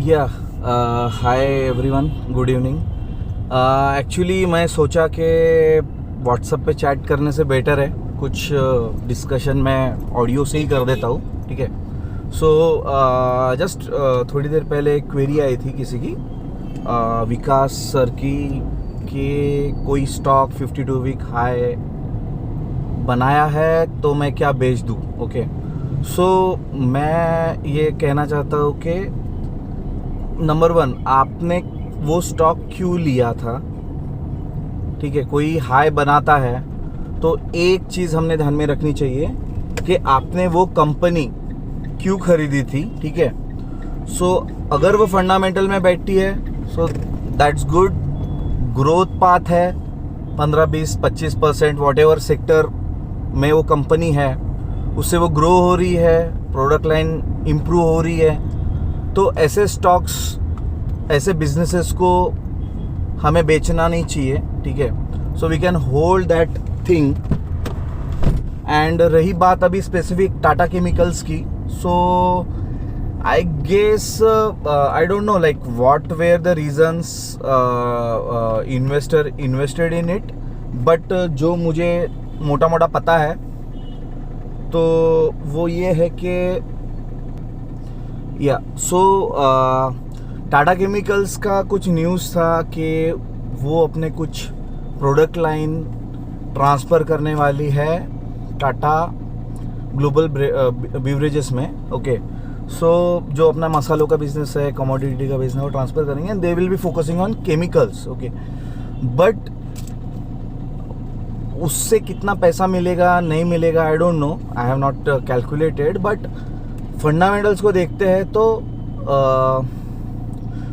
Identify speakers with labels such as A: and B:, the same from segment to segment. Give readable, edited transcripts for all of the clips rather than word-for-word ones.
A: या hi everyone, good evening. Actually मैं सोचा कि व्हाट्सएप पे चैट करने से बेटर है कुछ डिस्कशन मैं ऑडियो से ही कर देता हूँ, ठीक है। सो जस्ट थोड़ी देर पहले एक क्वेरी आई थी किसी की, विकास सर की, कि कोई स्टॉक 52 वीक हाई बनाया है तो मैं क्या बेच दूँ। ओके, सो मैं ये कहना चाहता हूँ कि नंबर 1, आपने वो स्टॉक क्यों लिया था, ठीक है। कोई हाई बनाता है तो एक चीज़ हमने ध्यान में रखनी चाहिए कि आपने वो कंपनी क्यों खरीदी थी, ठीक है। सो अगर वो फंडामेंटल में बैठती है so that's good, growth path है 15-20-25% वॉट एवर सेक्टर में वो कंपनी है उससे वो ग्रो हो रही है, प्रोडक्ट लाइन इम्प्रूव हो रही है, तो ऐसे स्टॉक्स, ऐसे बिजनेसेस को हमें बेचना नहीं चाहिए, ठीक है। So we can hold that thing. And रही बात अभी स्पेसिफिक टाटा केमिकल्स की, so I guess I don't know like what were the reasons investor invested in it, but जो मुझे मोटा मोटा पता है तो वो ये है कि टाटा केमिकल्स का कुछ न्यूज़ था कि वो अपने कुछ प्रोडक्ट लाइन ट्रांसफ़र करने वाली है टाटा ग्लोबल बिवरेजेस में। ओके, सो जो अपना मसालों का बिजनेस है, कमोडिटी का बिजनेस है, वो ट्रांसफ़र करेंगे and they will be focusing on chemicals. Okay, but उससे कितना पैसा मिलेगा नहीं मिलेगा आई don't no, I have not calculated, but fundamentals को देखते हैं तो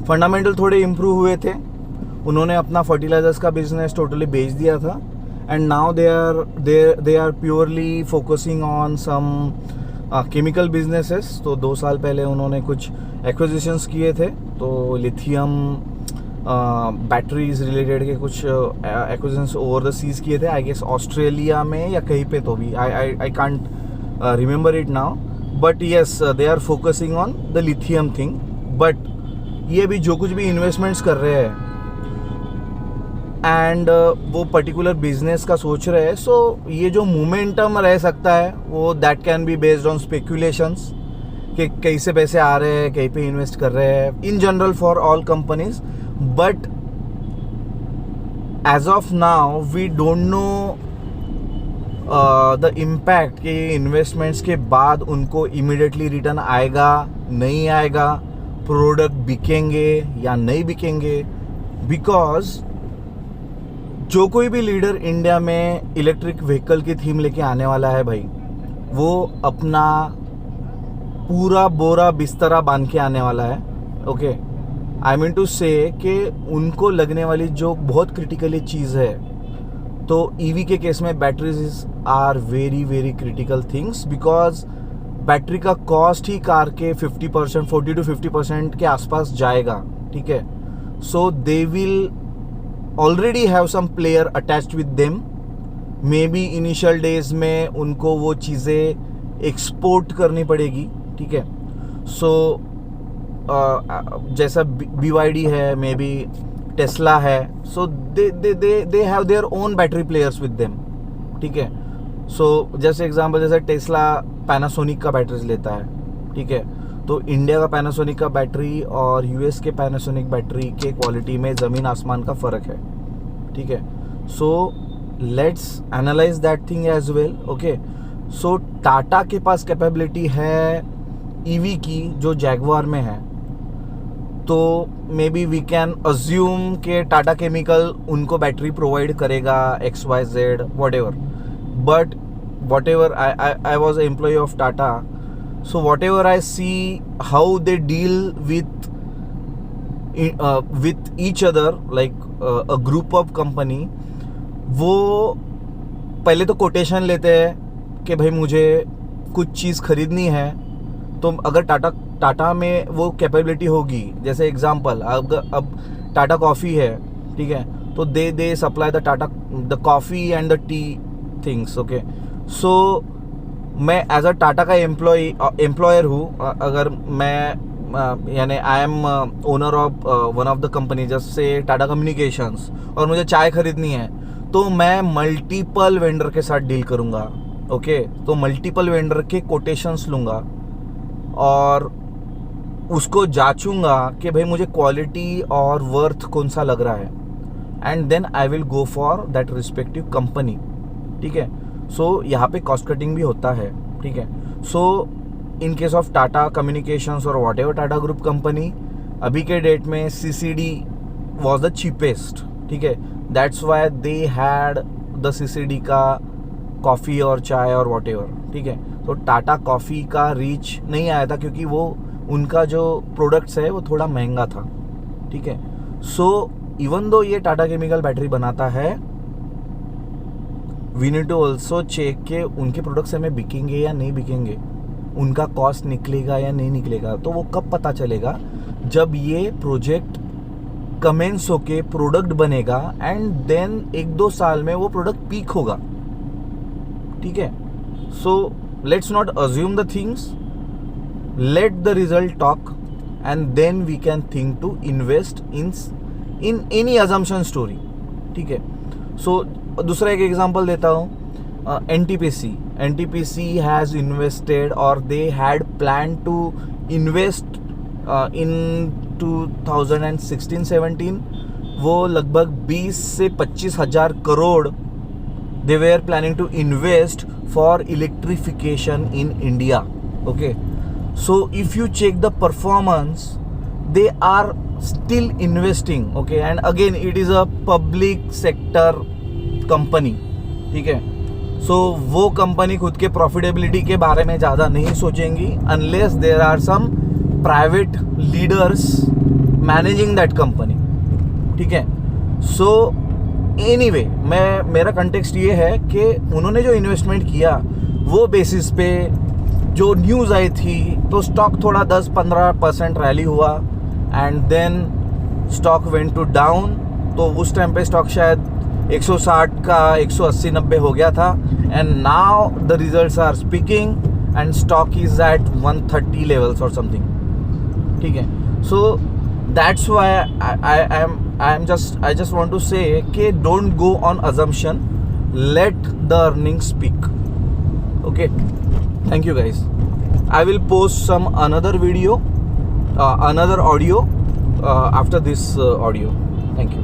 A: फंडामेंटल थोड़े इम्प्रूव हुए थे। उन्होंने अपना फर्टिलाइजर्स का बिजनेस टोटली बेच दिया था and now they are purely focusing on some chemical businesses. तो 2 साल पहले उन्होंने कुछ एक्विजिशंस किए थे, तो लिथियम बैटरीज रिलेटेड के कुछ एक्विजिशंस ओवर द सीज किए थे, आई गेस ऑस्ट्रेलिया में या कहीं पे, तो भी I can't remember it now, but yes they are focusing on the lithium thing. But ये भी जो कुछ भी इन्वेस्टमेंट्स कर रहे हैं एंड वो पर्टिकुलर बिजनेस का सोच रहे हैं, सो ये जो मोमेंटम रह सकता है वो that can be based on speculations कि कहीं से पैसे आ रहे हैं, कहीं पे इन्वेस्ट कर रहे हैं, in general for all companies. But as of now we don't know the impact कि इन्वेस्टमेंट्स के बाद उनको इमीडिएटली रिटर्न आएगा नहीं आएगा, प्रोडक्ट बिकेंगे या नहीं बिकेंगे, बिकॉज जो कोई भी लीडर इंडिया में इलेक्ट्रिक व्हीकल की थीम लेके आने वाला है भाई, वो अपना पूरा बोरा बिस्तरा बांध के आने वाला है। Okay, I mean to say कि उनको लगने वाली जो बहुत क्रिटिकली चीज़ है, तो ईवी के केस में batteries are very very critical things, because battery का कॉस्ट ही कार के 50%, 40 to 50% के आसपास जाएगा, ठीक है। So they will already have some player attached with them, maybe initial days में उनको वो चीज़ें एक्सपोर्ट करनी पड़ेगी, ठीक है। सो जैसा BYD है, मे बी टेस्ला है, so they have their own battery players with them, ठीक है। सो जैसे एग्जांपल, जैसे टेस्ला पैनासोनिक का बैटरीज लेता है, ठीक है, तो इंडिया का पैनासोनिक का बैटरी और US के पैनासोनिक बैटरी के क्वालिटी में ज़मीन आसमान का फ़र्क है, ठीक है। So let's analyse that thing as well. Okay, so Tata के पास कैपेबिलिटी है EV की जो जैगवार में है, तो maybe we can assume कि टाटा केमिकल उनको बैटरी प्रोवाइड करेगा XYZ whatever. But whatever I was a employee of Tata, so whatever I see how they deal with each other like a group of company, वो पहले तो quotation लेते हैं कि भाई मुझे कुछ चीज़ खरीदनी है, तो अगर टाटा में वो कैपेबिलिटी होगी, जैसे एग्जांपल अब टाटा कॉफ़ी है, ठीक है, तो they supply the coffee and the tea things. Okay, so मैं एज अ टाटा का एम्प्लॉयर हूँ, अगर मैं यानी I am owner of one of the company जैसे टाटा कम्युनिकेशंस, और मुझे चाय खरीदनी है, तो मैं मल्टीपल वेंडर के साथ डील करूँगा. ओके, तो मल्टीपल वेंडर के कोटेशंस लूँगा और उसको जांचूंगा कि भाई मुझे क्वालिटी और वर्थ कौन सा लग रहा है, and then I will go for that respective company. ठीक है. सो यहाँ पे कॉस्ट कटिंग भी होता है. ठीक है. So in case of Tata communications or whatever Tata group company, अभी के डेट में CCD वॉज द चीपेस्ट. ठीक है. That's why they had the CCD का कॉफ़ी और चाय और वॉट एवर. ठीक है. तो टाटा कॉफ़ी का रीच नहीं आया था क्योंकि वो उनका जो प्रोडक्ट्स है वो थोड़ा महंगा था. ठीक है. सो इवन दो ये टाटा केमिकल बैटरी बनाता है, we need to also check के उनके प्रोडक्ट्स हमें बिकेंगे या नहीं बिकेंगे, उनका कॉस्ट निकलेगा या नहीं निकलेगा. तो वो कब पता चलेगा? जब ये प्रोजेक्ट कमेंस होके प्रोडक्ट बनेगा एंड देन 1-2 साल में वो प्रोडक्ट पीक होगा. ठीक है. So let's not assume the things, let the result talk and then we can think to invest in any assumption story. ठीक है. सो दूसरा एक एग्जांपल देता हूँ. NTPC has invested or they had planned to invest in 2016-17. वो लगभग 20 से 25 हजार crore they were planning to invest for electrification in India. Okay, so if you check the performance, they are still investing. Okay, and again it is a public sector company. ठीक है. सो वो company खुद के profitability के बारे में ज़्यादा नहीं सोचेंगी unless there are some private leaders managing that company. ठीक है. सो एनीवे, मेरा कंटेक्स्ट ये है कि उन्होंने जो इन्वेस्टमेंट किया वो बेसिस पे जो न्यूज़ आई थी तो स्टॉक थोड़ा 10-15% रैली हुआ and then stock went to down. तो उस टाइम पे स्टॉक शायद 160 का 180-90 हो गया था, and now the results are speaking and stock is at 130 levels और समथिंग. ठीक है. So that's why I just want to say कि don't go on assumption, let the earning speak. Okay, thank you guys. I will post some another video, another audio after this audio. Thank you.